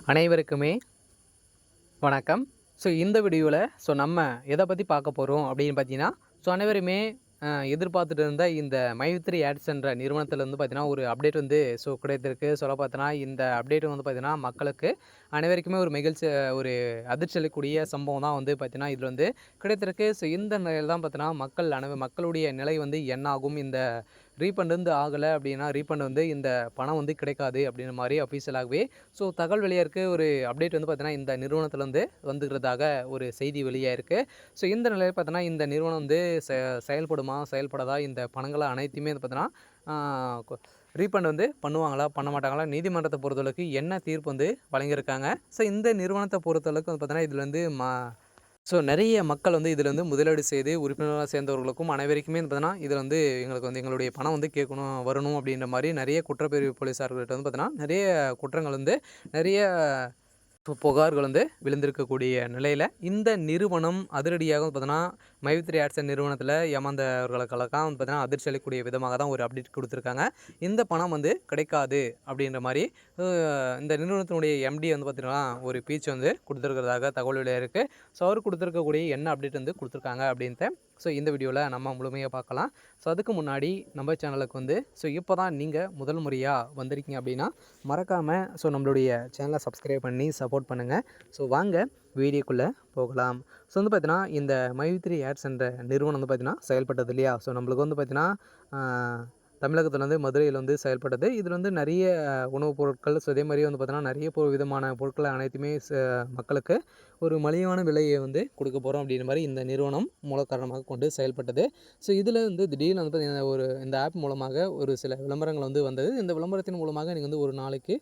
அனைவருக்குமே வணக்கம். இந்த வீடியோவில் நம்ம எதை பற்றி பார்க்க போகிறோம் அப்படின்னு பார்த்தீங்கன்னா, அனைவருமே எதிர்பார்த்துட்டு இருந்த இந்த மை3 ஆட்ஸ் என்ற நிறுவனத்தில் வந்து பார்த்தீங்கன்னா, ஒரு அப்டேட் வந்து கிடைத்திருக்கு. சொல்ல பார்த்தோன்னா, இந்த அப்டேட் வந்து பார்த்தீங்கன்னா, மக்களுக்கு அனைவருக்குமே ஒரு மகிழ்ச்சி, ஒரு அதிர்ச்சி அளிக்கக்கூடிய சம்பவம் தான் வந்து பார்த்தீங்கன்னா, இதில் வந்து கிடைத்திருக்கு. இந்த நிலையில் தான் பார்த்தீங்கன்னா, மக்களுடைய நிலை வந்து என்ன ஆகும், இந்த ரீஃபண்ட் வந்து ஆகலை அப்படின்னா, ரீஃபண்ட் வந்து இந்த பணம் வந்து கிடைக்காது அப்படின்ற மாதிரி அஃபீஷியலாகவே தகவல் வெளியாயிருக்கு. ஒரு அப்டேட் வந்து பார்த்தீங்கன்னா, இந்த நிறுவனத்திலேருந்து வந்துக்கிறதாக ஒரு செய்தி வெளியாயிருக்கு. இந்த நிலையில் பார்த்தீங்கன்னா, இந்த நிறுவனம் வந்து செயல்படுமா, செயல்படாதா, இந்த பணங்களை அனைத்தையுமே வந்து பார்த்தீங்கன்னா, ரீஃபண்ட் வந்து பண்ணுவாங்களா, பண்ண மாட்டாங்களா, நீதிமன்றத்தை பொறுத்தளவுக்கு என்ன தீர்ப்பு வந்து வழங்கியிருக்காங்க. இந்த நிறுவனத்தை பொறுத்தளவுக்கு வந்து பார்த்தீங்கன்னா, இதில் வந்து நெறைய மக்கள் வந்து இதில் வந்து முதலீடு செய்து உறுப்பினராக சேர்ந்தவர்களுக்கும் அனைவருக்குமே பார்த்தீங்கன்னா, இதில் வந்து எங்களுக்கு வந்து எங்களுடைய பணம் வந்து கேட்கணும், வரணும் அப்படின்ற மாரி நெறைய குற்றப்பிரிவு போலீஸார்கள்ட்ட வந்து பார்த்தீங்கன்னா, நெறைய குற்றங்கள் வந்து நெறைய புகார்கள் வந்து விழுந்திருக்கக்கூடிய நிலையில் இந்த நிறுவனம் அதிரடியாக பார்த்தீங்கன்னா, மை3 ஆட்ஸ் நிறுவனத்தில் ஏமாந்தவர்களுக்கெல்லாம் வந்து பார்த்தீங்கன்னா, அதிர்ச்சி அளிக்கக்கூடிய விதமாக தான் ஒரு அப்டேட் கொடுத்துருக்காங்க. இந்த பணம் வந்து கிடைக்காது அப்படின்ற மாதிரி இந்த நிறுவனத்தினுடைய எம்டி வந்து பார்த்தீங்கன்னா, ஒரு பீச் வந்து கொடுத்துருக்கிறதாக தகவல் வெளியாக அவர் கொடுத்துருக்கக்கூடிய என்ன அப்டேட் வந்து கொடுத்துருக்காங்க அப்படின்ட்டு இந்த வீடியோவில் நம்ம முழுமையாக பார்க்கலாம். அதுக்கு முன்னாடி நம்ம சேனலுக்கு வந்து இப்போ தான் நீங்கள் முதல் முறையாக வந்திருக்கீங்க அப்படின்னா மறக்காமல் நம்மளுடைய சேனலை சப்ஸ்கிரைப் பண்ணி சப்போர்ட் பண்ணுங்கள். வாங்க வீடியோக்குள்ளே போகலாம். வந்து பார்த்தீங்கன்னா, இந்த மை3 ஆட்ஸ் என்ற நிறுவனம் வந்து பார்த்தீங்கன்னா செயல்பட்டது இல்லையா. நம்மளுக்கு வந்து பார்த்தீங்கன்னா, தமிழகத்தில் வந்து மதுரையில் வந்து செயல்பட்டது. இதில் வந்து நிறைய உணவுப் பொருட்கள், அதே மாதிரி வந்து பார்த்தீங்கன்னா, நிறைய விதமான பொருட்களை அனைத்துமே மக்களுக்கு ஒரு மலிவான விலையை வந்து கொடுக்க போகிறோம் அப்படின்ற மாதிரி இந்த நிறுவனம் மூல காரணமாக கொண்டு செயல்பட்டது. இதில் வந்து திடீர்னு வந்து பார்த்தீங்கன்னா, இந்த ஆப் மூலமாக ஒரு சில விளம்பரங்கள் வந்து வந்தது. இந்த விளம்பரத்தின் மூலமாக நீங்கள் வந்து ஒரு நாளைக்கு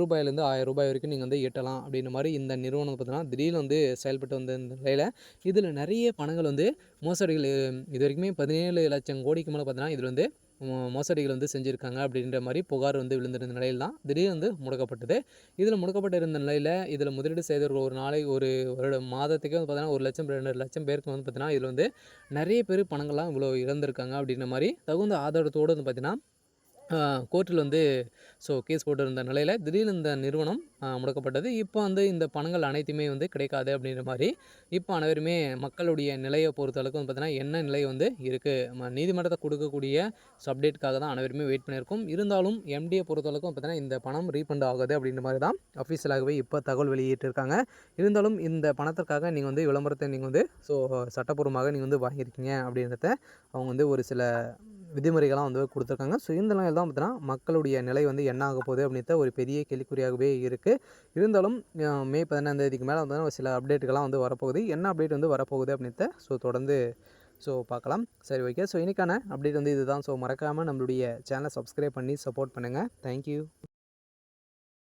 ரூ. 5லேருந்து ரூ. 1000 வரைக்கும் நீங்கள் வந்து ஈட்டலாம் அப்படின்ற மாதிரி இந்த நிறுவனம் பார்த்தீங்கன்னா, திடீர்னு வந்து செயல்பட்டு வந்த இந்த நிலையில் இதில் நிறைய பணங்கள் வந்து மோசடிகள் இது வரைக்குமே 17 லட்சம் கோடிக்கு மேலே பார்த்தீங்கன்னா, இதில் வந்து மோசடிகள் வந்து செஞ்சுருக்காங்க அப்படின்ற மாதிரி புகார் வந்து விழுந்திருந்த நிலையில் தான் திடீர்னு வந்து முடக்கப்பட்டது. இதில் முடக்கப்பட்டிருந்த நிலையில் இதில் முதலீடு செய்தவர்கள் ஒரு நாளைக்கு ஒரு மாதத்துக்கே வந்து பார்த்தீங்கன்னா 1,00,000 2,00,000 பேருக்கு வந்து பார்த்தீங்கன்னா, இதில் வந்து நிறைய பேர் பணங்கள்லாம் இவ்வளோ இழந்திருக்காங்க அப்படின்ற மாதிரி தகுந்த ஆதாரத்தோடு வந்து பார்த்தீங்கன்னா, கோர்ட்டில் வந்து கேஸ் போட்டிருந்த நிலையில் திடீர்னு இந்த நிறுவனம் முடக்கப்பட்டது. இப்போ வந்து இந்த பணங்கள் அனைத்துமே வந்து கிடைக்காது அப்படின்ற மாதிரி இப்போ அனைவருமே மக்களுடைய நிலையை பொறுத்தளவுக்கு வந்து பார்த்தீங்கன்னா, என்ன நிலை வந்து இருக்குது, நீதிமன்றத்தை கொடுக்கக்கூடிய அப்டேட்டுக்காக தான் அனைவருமே வெயிட் பண்ணியிருக்கோம். இருந்தாலும் எம்டியை பொறுத்தளவுக்கு பார்த்தீங்கன்னா, இந்த பணம் ரீஃபண்ட் ஆகுது அப்படின்ற மாதிரி தான் அஃபீஷியலாகவே இப்போ தகவல் வெளியிட்டிருக்காங்க. இருந்தாலும் இந்த பணத்திற்காக நீங்கள் வந்து விளம்பரத்தை நீங்கள் வந்து சட்டப்பூர்வமாக நீங்கள் வந்து வாங்கியிருக்கீங்க அப்படின்றத அவங்க வந்து ஒரு சில விதிமுறைகள்லாம் வந்து கொடுத்துருக்காங்க. இந்த நிலையில் தான் பார்த்தீங்கன்னா, மக்களுடைய நிலை வந்து என்ன ஆக போகுது அப்படின்ற ஒரு பெரிய கேள்விக்குறியாகவே இருக்குது. இருந்தாலும் மே 15ஆம் தேதிக்கு மேலே வந்து சில அப்டேட்டுகள்லாம் வந்து வரப்போகுது. என்ன அப்டேட் வந்து வரப்போகுது அப்படின்றத தொடர்ந்து பார்க்கலாம். சரி, ஓகே. இன்றைக்கான அப்டேட் வந்து இதுதான். மறக்காமல் நம்மளுடைய சேனலை சப்ஸ்கிரைப் பண்ணி சப்போர்ட் பண்ணுங்கள். தேங்க்யூ.